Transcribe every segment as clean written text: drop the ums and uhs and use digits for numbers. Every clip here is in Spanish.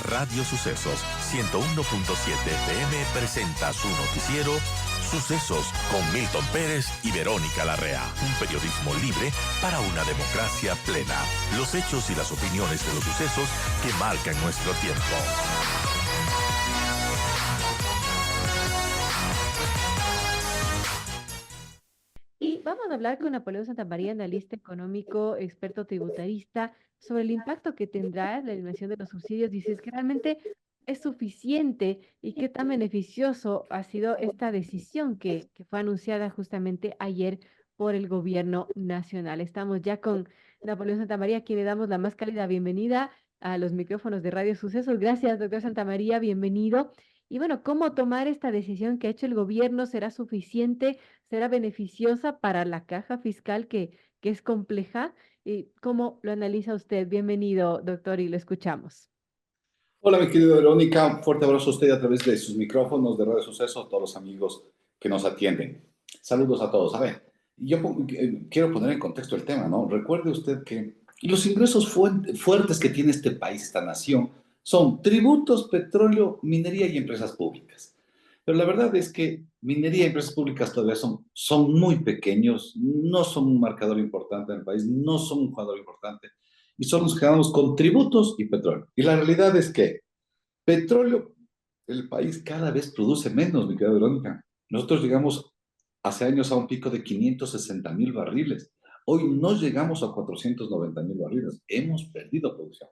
Radio Sucesos 101.7 FM presenta su noticiero Sucesos con Milton Pérez y Verónica Larrea. Un periodismo libre para una democracia plena. Los hechos y las opiniones de los sucesos que marcan nuestro tiempo. Y vamos a hablar con Napoleón Santamaría, analista económico, experto tributarista, sobre el impacto que tendrá la eliminación de los subsidios y si es que realmente es suficiente y qué tan beneficioso ha sido esta decisión que fue anunciada justamente ayer por el gobierno nacional. Estamos ya con Napoleón Santamaría, a quien le damos la más cálida bienvenida a los micrófonos de Radio Sucesos. Gracias, doctor Santamaría, bienvenido. Y bueno, ¿cómo tomar esta decisión que ha hecho el gobierno? ¿Será suficiente? ¿Será beneficiosa para la caja fiscal que es compleja? ¿Y cómo lo analiza usted? Bienvenido, doctor, y lo escuchamos. Hola, mi querida Verónica. Un fuerte abrazo a usted a través de sus micrófonos de Radio Suceso, a todos los amigos que nos atienden. Saludos a todos. A ver, quiero poner en contexto el tema, ¿no? Recuerde usted que los ingresos fuertes que tiene este país, esta nación, son tributos, petróleo, minería y empresas públicas. Pero la verdad es que minería y empresas públicas todavía son muy pequeños, no son un marcador importante en el país, no son un jugador importante, y solo nos quedamos con tributos y petróleo. Y la realidad es que petróleo, el país cada vez produce menos, mi querida Verónica. Nosotros llegamos hace años a un pico de 560,000 barriles. Hoy no llegamos a 490,000 barriles. Hemos perdido producción.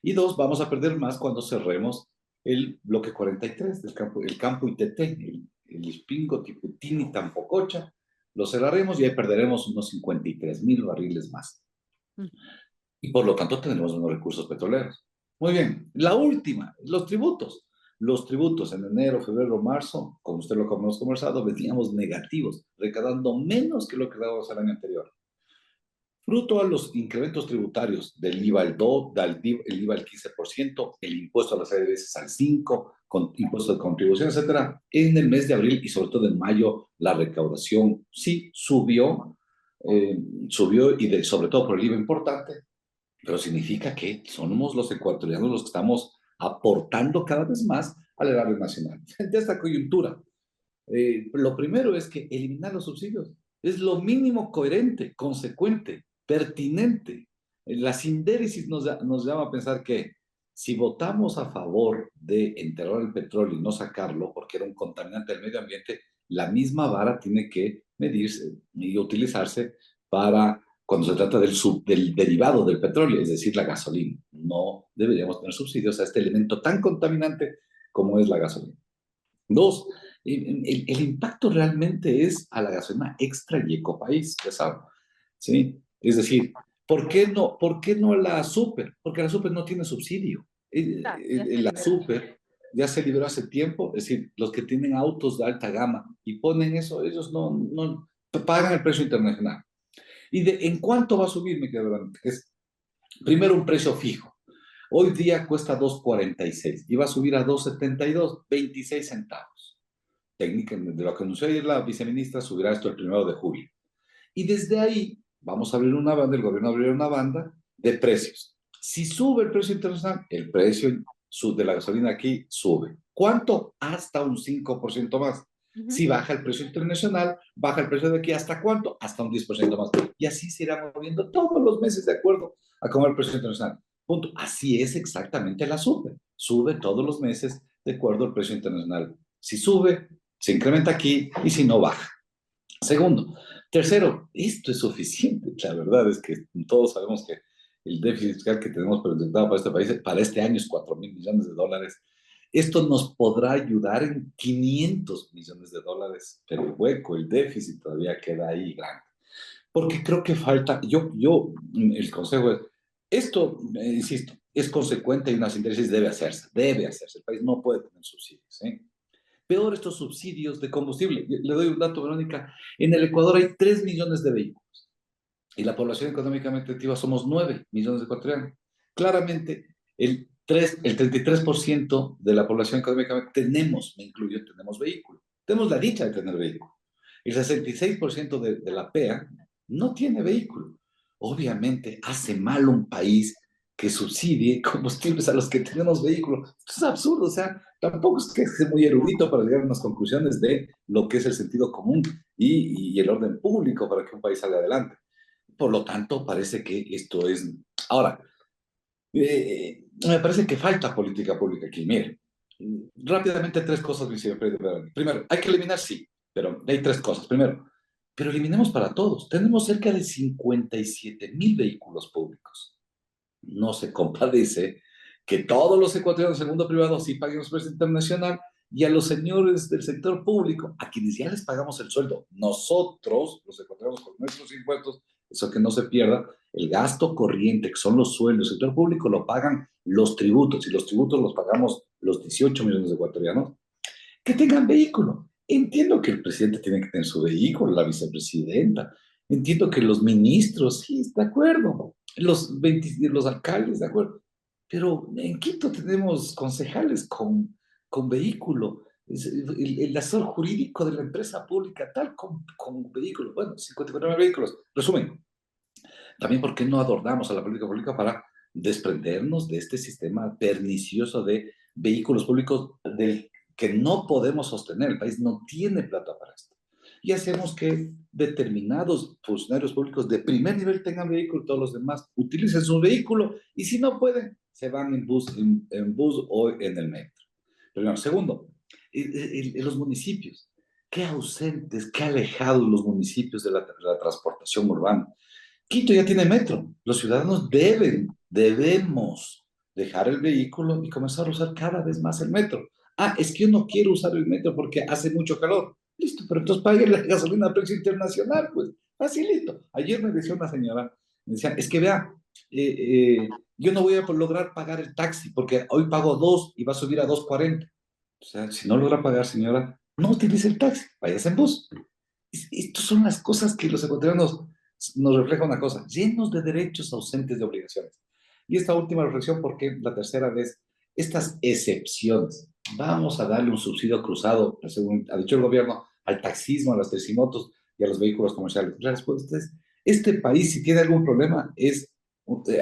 Y dos, vamos a perder más cuando cerremos el bloque 43 del campo, el campo ITT, el Ispingo, Tiputini, Tampococha. Lo cerraremos y ahí perderemos unos 53,000 barriles más. Y por lo tanto tenemos unos recursos petroleros. Muy bien, la última, los tributos. Los tributos en enero, febrero, marzo, como usted lo hemos conversado, veníamos negativos, recaudando menos que lo que dábamos el año anterior. Fruto a los incrementos tributarios del IVA al 2, el IVA al 15%, el impuesto a las ADS al 5%, con impuestos de contribución, etcétera. En el mes de abril y sobre todo en mayo, la recaudación sí subió, y sobre todo por el IVA importante, pero significa que somos los ecuatorianos los que estamos aportando cada vez más al erario nacional. De esta coyuntura, lo primero es que eliminar los subsidios es lo mínimo coherente, consecuente, pertinente. La sindéresis nos llama a pensar que si votamos a favor de enterrar el petróleo y no sacarlo, porque era un contaminante del medio ambiente, la misma vara tiene que medirse y utilizarse para cuando se trata del derivado del petróleo, es decir, la gasolina. No deberíamos tener subsidios a este elemento tan contaminante como es la gasolina. Dos, el impacto realmente es a la gasolina extra y ecopaís, ya saben, ¿sí? Es decir, ¿por qué no la super? Porque la super no tiene subsidio. Claro, ya se La liberó. super ya se liberó hace tiempo, es decir, los que tienen autos de alta gama y ponen eso, ellos no pagan el precio internacional. ¿En cuánto va a subir, mi querido? Es primero un precio fijo. Hoy día cuesta 2.46 y va a subir a 2.72, 26 centavos. Técnicamente, de lo que anunció ayer la viceministra, subirá esto el 1 de julio. Y desde ahí vamos a abrir una banda, el gobierno abrirá una banda de precios. Si sube el precio internacional, el precio de la gasolina aquí sube. ¿Cuánto? Hasta un 5% más. Si baja el precio internacional, baja el precio de aquí. ¿Hasta cuánto? Hasta un 10% más. Y así se irá moviendo todos los meses de acuerdo a cómo va el precio internacional. Punto. Así es exactamente la super. Sube todos los meses de acuerdo al precio internacional. Si sube, se incrementa aquí y si no, baja. Segundo. Tercero, esto es suficiente. La verdad es que todos sabemos que el déficit fiscal que tenemos presentado para este país, para este año es 4,000 millones de dólares. Esto nos podrá ayudar en 500 millones de dólares, pero el hueco, el déficit todavía queda ahí grande. Porque creo que falta, el consejo es, esto, insisto, es consecuente y una síntesis debe hacerse. El país no puede tener subsidios, ¿eh? Peor estos subsidios de combustible. Le doy un dato, Verónica. En el Ecuador hay 3 millones de vehículos y la población económicamente activa somos 9 millones de ecuatorianos. Claramente, el 33% de la población económicamente me incluyo, tenemos vehículo. Tenemos la dicha de tener vehículo. El 66% de la PEA no tiene vehículo. Obviamente, hace mal un país que subsidie combustibles a los que tenemos vehículos. Esto es absurdo, o sea, tampoco es que sea muy erudito para llegar a unas conclusiones de lo que es el sentido común y el orden público para que un país salga adelante. Por lo tanto, parece que esto es... Ahora, me parece que falta política pública aquí. Mire, rápidamente tres cosas, vicepresidente. Primero, hay que eliminar, sí, pero hay tres cosas. Primero, pero eliminemos para todos. Tenemos cerca de 57.000 vehículos públicos. No se compadece que todos los ecuatorianos del mundo privado sí paguen su precio internacional y a los señores del sector público, a quienes ya les pagamos el sueldo, nosotros, los ecuatorianos, con nuestros impuestos, eso que no se pierda, el gasto corriente, que son los sueldos del sector público, lo pagan los tributos, y los tributos los pagamos los 18 millones de ecuatorianos, que tengan vehículo. Entiendo que el presidente tiene que tener su vehículo, la vicepresidenta, entiendo que los ministros, sí, de acuerdo, los alcaldes, de acuerdo, pero en Quito tenemos concejales con vehículo, el asesor jurídico de la empresa pública tal con vehículo, bueno, 54 vehículos. Resumen, también por qué no adornamos a la política pública para desprendernos de este sistema pernicioso de vehículos públicos del que no podemos sostener. El país no tiene plata para esto. Y hacemos que determinados funcionarios públicos de primer nivel tengan vehículo, todos los demás utilicen su vehículo y si no pueden, se van en bus o en el metro. Primero. Segundo, los municipios. Qué ausentes, qué alejados los municipios de la transportación urbana. Quito ya tiene metro. Los ciudadanos debemos dejar el vehículo y comenzar a usar cada vez más el metro. Ah, es que yo no quiero usar el metro porque hace mucho calor. Listo, pero entonces pague la gasolina a precio internacional, pues, facilito. Ayer me decía una señora, me decía, es que vea, yo no voy a lograr pagar el taxi porque hoy pago 2 y va a subir a 2.40. O sea, si no logra pagar, señora, no utilice el taxi, váyase en bus. Estas son las cosas que los ecuatorianos nos refleja una cosa, llenos de derechos ausentes de obligaciones. Y esta última reflexión, porque la tercera vez, estas excepciones, vamos a darle un subsidio cruzado, según ha dicho el gobierno, al taxismo, a las tricimotos y a los vehículos comerciales. La respuesta es, este país, si tiene algún problema,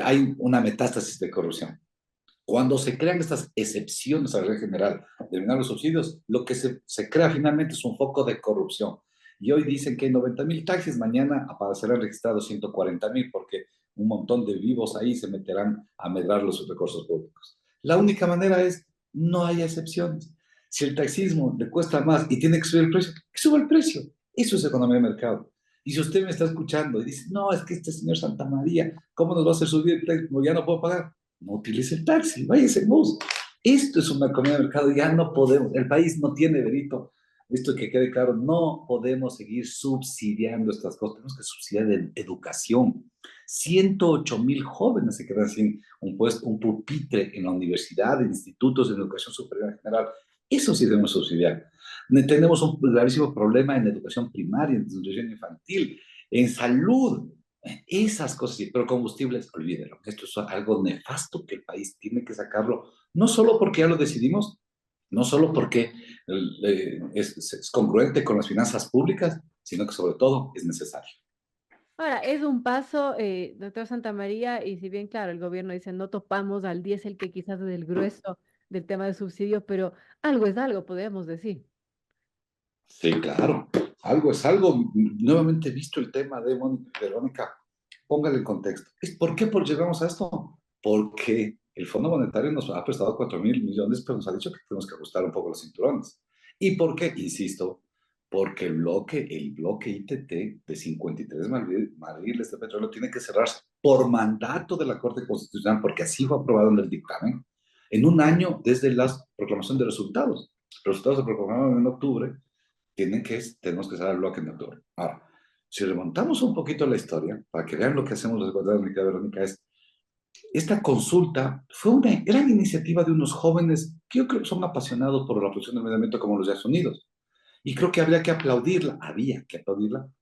hay una metástasis de corrupción. Cuando se crean estas excepciones a la regla general de eliminar los subsidios, lo que se crea finalmente es un foco de corrupción. Y hoy dicen que hay 90.000 taxis, mañana aparecerán registrados 140.000 porque un montón de vivos ahí se meterán a medrar los recursos públicos. La única manera es no haya excepciones. Si el taxismo le cuesta más y tiene que subir el precio, que suba el precio. Eso es economía de mercado. Y si usted me está escuchando y dice, no, es que este señor Santa María, ¿cómo nos va a hacer subir el precio? Ya no puedo pagar. No utilice el taxi, váyase en bus. Esto es una economía de mercado, ya no podemos, el país no tiene delito. Esto que quede claro, no podemos seguir subsidiando estas cosas, tenemos que subsidiar en educación. 108.000 jóvenes se quedan sin un puesto, un pupitre en la universidad, en institutos de educación superior en general. Eso sí debemos subsidiar. Tenemos un gravísimo problema en educación primaria, en educación infantil, en salud. Esas cosas, sí, pero combustibles, olvídenlo. Esto es algo nefasto que el país tiene que sacarlo, no solo porque ya lo decidimos, no solo porque es congruente con las finanzas públicas, sino que sobre todo es necesario. Ahora, es un paso, doctor Santamaría, y si bien, claro, el gobierno dice no topamos al diésel, que quizás es el grueso del tema de subsidios, pero algo es algo, podemos decir. Sí, claro. Algo es algo. Nuevamente he visto el tema de Verónica. Póngale el contexto. ¿Por qué llegamos a esto? Porque el Fondo Monetario nos ha prestado 4.000 millones, pero nos ha dicho que tenemos que ajustar un poco los cinturones. ¿Y por qué? Insisto, porque el bloque ITT de 53 barriles de petróleo tiene que cerrarse por mandato de la Corte Constitucional, porque así fue aprobado en el dictamen, en un año desde la proclamación de resultados. Los resultados se proclamaron en octubre, tenemos que cerrar el bloque en octubre. Ahora, si remontamos un poquito la historia, para que vean lo que hacemos los ecuatorianos, Verónica, esta consulta fue una gran iniciativa de unos jóvenes que yo creo que son apasionados por la protección del medio ambiente como los Estados Unidos. Y creo que había que aplaudirla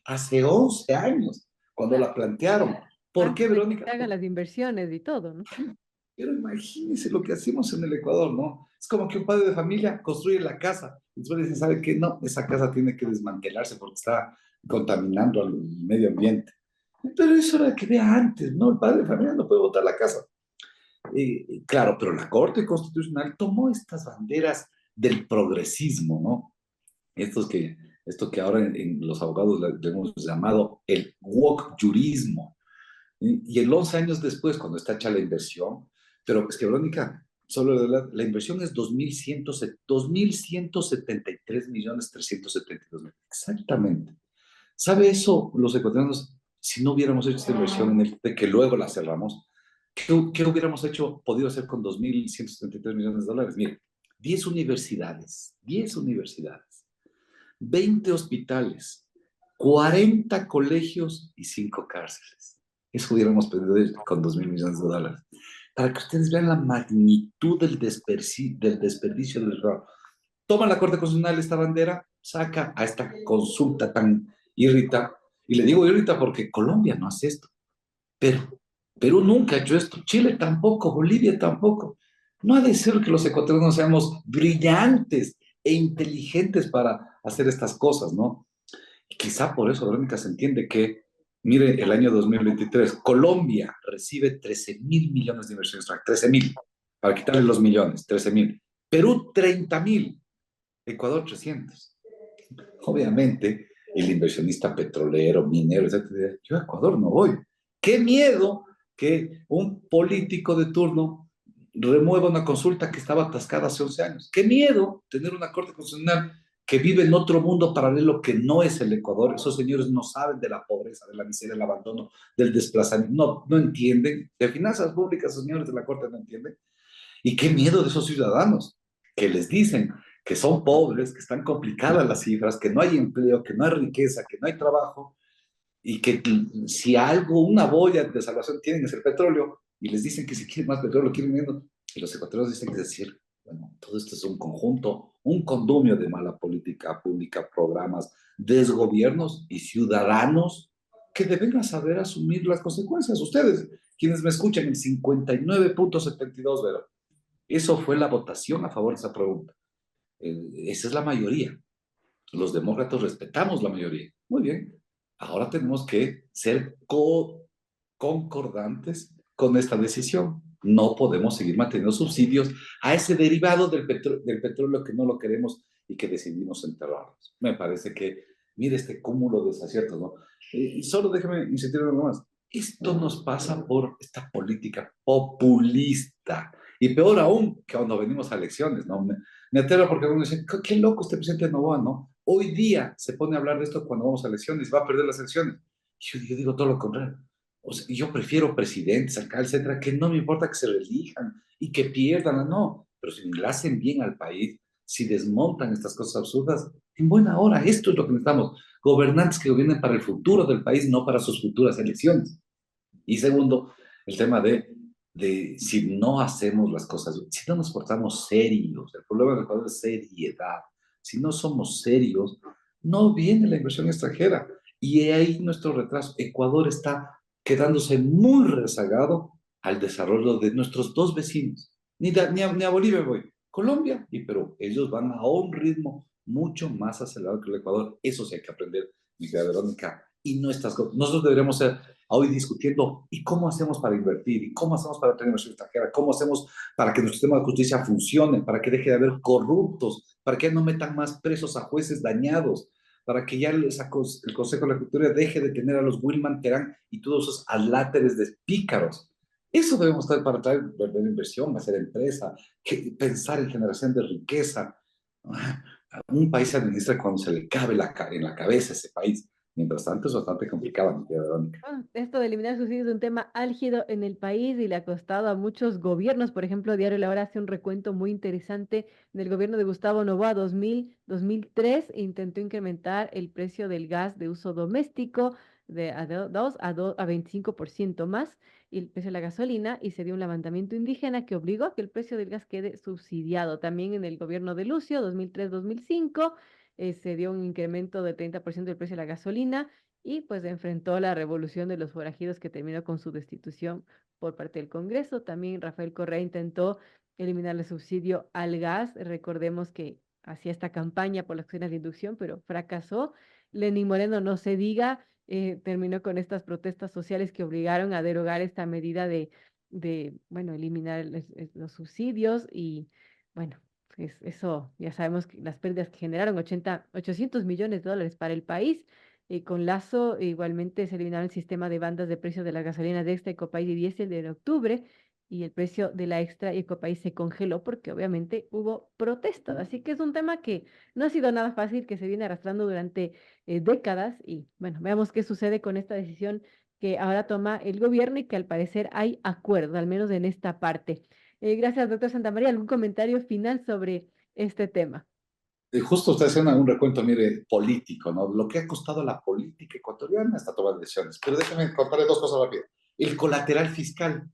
hace 11 años, cuando la plantearon. ¿Por qué, Verónica? Que hagan las inversiones y todo, ¿no? Pero imagínense lo que hacemos en el Ecuador, ¿no? Es como que un padre de familia construye la casa y después dice, ¿sabe qué? No, esa casa tiene que desmantelarse porque está contaminando al medio ambiente. Pero eso era que vea antes, ¿no? El padre de familia no puede botar la casa. Claro, pero la Corte Constitucional tomó estas banderas del progresismo, ¿no? Estos que, esto que ahora en los abogados le hemos llamado el woke jurismo. Y el 11 años después, cuando está hecha la inversión, pero es que Verónica, solo la inversión es 2.173.372.000. Exactamente. ¿Sabe eso los ecuatorianos? Si no hubiéramos hecho esta inversión en el de que luego la cerramos, ¿qué hubiéramos hecho, podido hacer con 2.173 millones de dólares? Mire, 10 universidades, 20 hospitales, 40 colegios y 5 cárceles. Eso hubiéramos pedido con 2.000 millones de dólares. Para que ustedes vean la magnitud del desperdicio del error. Toma la Corte Constitucional esta bandera, saca a esta consulta tan irrita, y le digo irrita porque Colombia no hace esto, pero Perú nunca ha hecho esto, Chile tampoco, Bolivia tampoco. No ha de ser que los ecuatorianos seamos brillantes e inteligentes para hacer estas cosas, ¿no? Y quizá por eso, Verónica, se entiende que, mire, el año 2023, Colombia recibe 13.000 millones de inversión extranjera, 13.000, para quitarle los millones, 13.000. Perú, 30.000. Ecuador, 300. Obviamente, el inversionista petrolero, minero, etcétera, yo a Ecuador no voy. Qué miedo que un político de turno remueva una consulta que estaba atascada hace 11 años. Qué miedo tener una Corte Constitucional que vive en otro mundo paralelo que no es el Ecuador. Esos señores no saben de la pobreza, de la miseria, del abandono, del desplazamiento. No entienden. De finanzas públicas, los señores de la Corte no entienden. Y qué miedo de esos ciudadanos que les dicen que son pobres, que están complicadas las cifras, que no hay empleo, que no hay riqueza, que no hay trabajo, y que si algo, una boya de salvación tienen es el petróleo, y les dicen que si quieren más petróleo, quieren menos, y los ecuatorianos dicen que es decir, bueno, todo esto es un conjunto, un condumio de mala política pública, programas, desgobiernos y ciudadanos que deben saber asumir las consecuencias. Ustedes, quienes me escuchan, el 59.72, ¿verdad? Eso fue la votación a favor de esa pregunta. Esa es la mayoría. Los demócratas respetamos la mayoría. Muy bien. Ahora tenemos que ser concordantes con esta decisión. No podemos seguir manteniendo subsidios a ese derivado del petróleo que no lo queremos y que decidimos enterrarlos. Me parece que, mire este cúmulo de desaciertos, ¿no? Y solo déjeme insistir en algo más. Esto nos pasa por esta política populista. Y peor aún, que cuando venimos a elecciones, ¿no? Me aterra porque uno dice, qué loco este presidente de Novoa, ¿no? Hoy día se pone a hablar de esto cuando vamos a elecciones, va a perder las elecciones. Yo digo todo lo contrario. O sea, yo prefiero presidentes, alcaldes, etcétera, que no me importa que se reelijan y que pierdan, no. Pero si le hacen bien al país, si desmontan estas cosas absurdas, en buena hora, esto es lo que necesitamos. Gobernantes que gobiernen para el futuro del país, no para sus futuras elecciones. Y segundo, el tema de si no hacemos las cosas, si no nos portamos serios, el problema del Ecuador es seriedad. Si no somos serios, no viene la inversión extranjera. Y ahí nuestro retraso. Ecuador está quedándose muy rezagado al desarrollo de nuestros dos vecinos. Ni a Bolivia voy, Colombia y Perú. Ellos van a un ritmo mucho más acelerado que el Ecuador. Eso sí hay que aprender, mi querida Verónica. Y nosotros deberíamos ser hoy discutiendo, ¿y cómo hacemos para invertir? ¿Y cómo hacemos para tener inversión extranjera? ¿Cómo hacemos para que nuestro sistema de justicia funcione? ¿Para que deje de haber corruptos? ¿Para que no metan más presos a jueces dañados? Para que ya el Consejo de la Cultura deje de tener a los Wilman Terán y todos esos aláteres de pícaros. Eso debemos estar para traer verdadera inversión, hacer empresa, pensar en generación de riqueza. Un país se administra cuando se le cabe en la cabeza ese país. Mientras tanto, es bastante complicado, mi querida Verónica. Bueno, esto de eliminar subsidios es un tema álgido en el país y le ha costado a muchos gobiernos. Por ejemplo, Diario La Hora hace un recuento muy interesante del gobierno de Gustavo Noboa 2003 intentó incrementar el precio del gas de uso doméstico a 25% más y el precio de la gasolina y se dio un levantamiento indígena que obligó a que el precio del gas quede subsidiado. También en el gobierno de Lucio 2003-2005 se dio un incremento del 30% del precio de la gasolina y pues enfrentó la revolución de los forajidos que terminó con su destitución por parte del Congreso. También Rafael Correa intentó eliminar el subsidio al gas. Recordemos que hacía esta campaña por las cocinas de inducción, pero fracasó. Lenín Moreno, no se diga, terminó con estas protestas sociales que obligaron a derogar esta medida bueno, eliminar los subsidios y, bueno, eso ya sabemos que las pérdidas que generaron 800 millones de dólares para el país. Y con Lazo igualmente se eliminaron el sistema de bandas de precios de las gasolinas de extra, Ecopaís y diésel de octubre y el precio de la extra y Ecopaís se congeló porque obviamente hubo protestas. Así que es un tema que no ha sido nada fácil, que se viene arrastrando durante décadas y bueno, veamos qué sucede con esta decisión que ahora toma el gobierno y que al parecer hay acuerdo, al menos en esta parte. Gracias, doctor Santamaría. ¿Algún comentario final sobre este tema? Justo usted hace un recuento, mire, político, ¿no? Lo que ha costado a la política ecuatoriana hasta tomar decisiones. Pero déjeme contarle dos cosas rápidas. El colateral fiscal.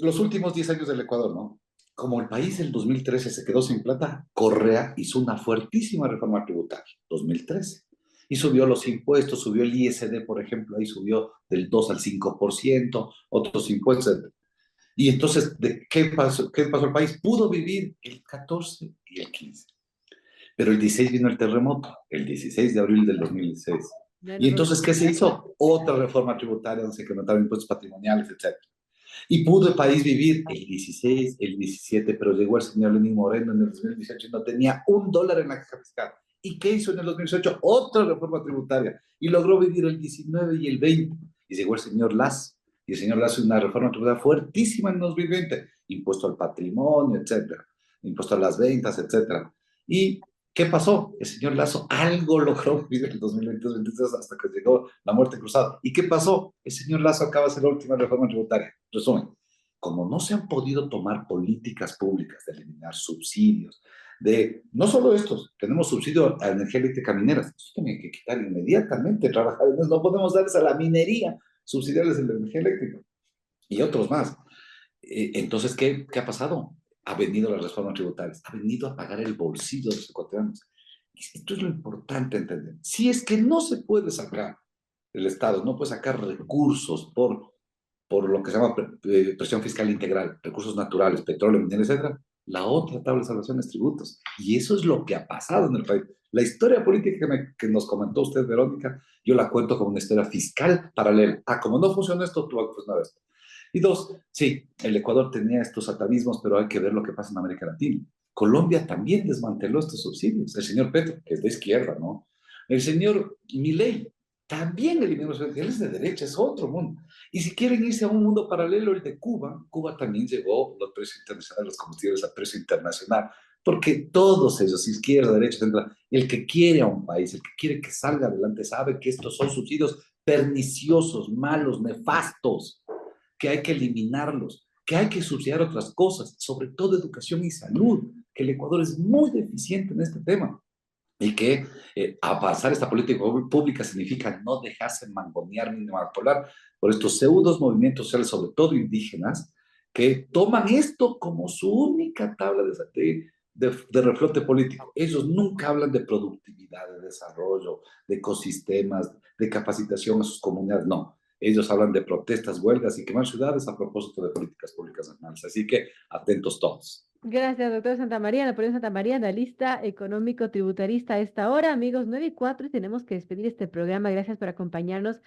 Los últimos 10 años del Ecuador, ¿no? Como el país en 2013 se quedó sin plata, Correa hizo una fuertísima reforma tributaria, 2013. Y subió los impuestos, subió el ISD, por ejemplo, ahí subió del 2 al 5%, otros impuestos. Y entonces, ¿qué pasó el país? Pudo vivir el 14 y el 15. Pero el 16 vino el terremoto, el 16 de abril del 2016. Ya Y nos vamos entonces, ¿qué se hizo? Otra reforma tributaria donde se incrementaron impuestos patrimoniales, etcétera. Y pudo el país vivir el 16, el 17, pero llegó el señor Lenín Moreno en el 2018 y no tenía $1 en la caja fiscal. ¿Y qué hizo en el 2018? Otra reforma tributaria. Y logró vivir el 19 y el 20. Y llegó el señor Lazo. Y el señor Lazo hizo una reforma tributaria fuertísima en el 2020. Impuesto al patrimonio, etcétera. Impuesto a las ventas, etcétera. ¿Y qué pasó? El señor Lazo algo logró vivir en el 2022 hasta que llegó la muerte cruzada. ¿Y qué pasó? El señor Lazo acaba de hacer la última reforma tributaria. Resumen, como no se han podido tomar políticas públicas de eliminar subsidios, no solo estos, tenemos subsidio a energía eléctrica mineras, eso tiene que quitar inmediatamente, trabajar, no podemos darles a la minería subsidiarles de la energía eléctrica y otros más. Entonces, ¿qué ha pasado? Ha venido las reformas tributarias, ha venido a pagar el bolsillo de los ecuatorianos. Esto es lo importante entender. Si es que no se puede sacar, el Estado no puede sacar recursos por lo que se llama presión fiscal integral, recursos naturales, petróleo, mineral, etcétera, la otra tabla de salvación es tributos. Y eso es lo que ha pasado en el país. La historia política que nos comentó usted, Verónica, yo la cuento como una historia fiscal paralela. Como no funciona esto, tú actúas una vez. Y dos, sí, el Ecuador tenía estos atavismos, pero hay que ver lo que pasa en América Latina. Colombia también desmanteló estos subsidios. El señor Petro, que es de izquierda, ¿no? El señor Milei también eliminó los subsidios. Él es de derecha, es otro mundo. Y si quieren irse a un mundo paralelo, el de Cuba, Cuba también llevó los precios internacionales, los combustibles a precio internacional, porque todos ellos, izquierda, derecha, central, el que quiere a un país, el que quiere que salga adelante, sabe que estos son subsidios perniciosos, malos, nefastos, que hay que eliminarlos, que hay que subsidiar otras cosas, sobre todo educación y salud, que el Ecuador es muy deficiente en este tema y que avanzar esta política pública significa no dejarse mangonear ni manipular por estos pseudos movimientos sociales, sobre todo indígenas, que toman esto como su única tabla de reflote político. Ellos nunca hablan de productividad, de desarrollo, de ecosistemas, de capacitación a sus comunidades, no. Ellos hablan de protestas, huelgas y quemar ciudades a propósito de políticas públicas nacionales. Así que atentos todos. Gracias, doctor Santamaría. Napoleón Santamaría, analista económico tributarista a esta hora. Amigos, 9:04 y tenemos que despedir este programa. Gracias por acompañarnos.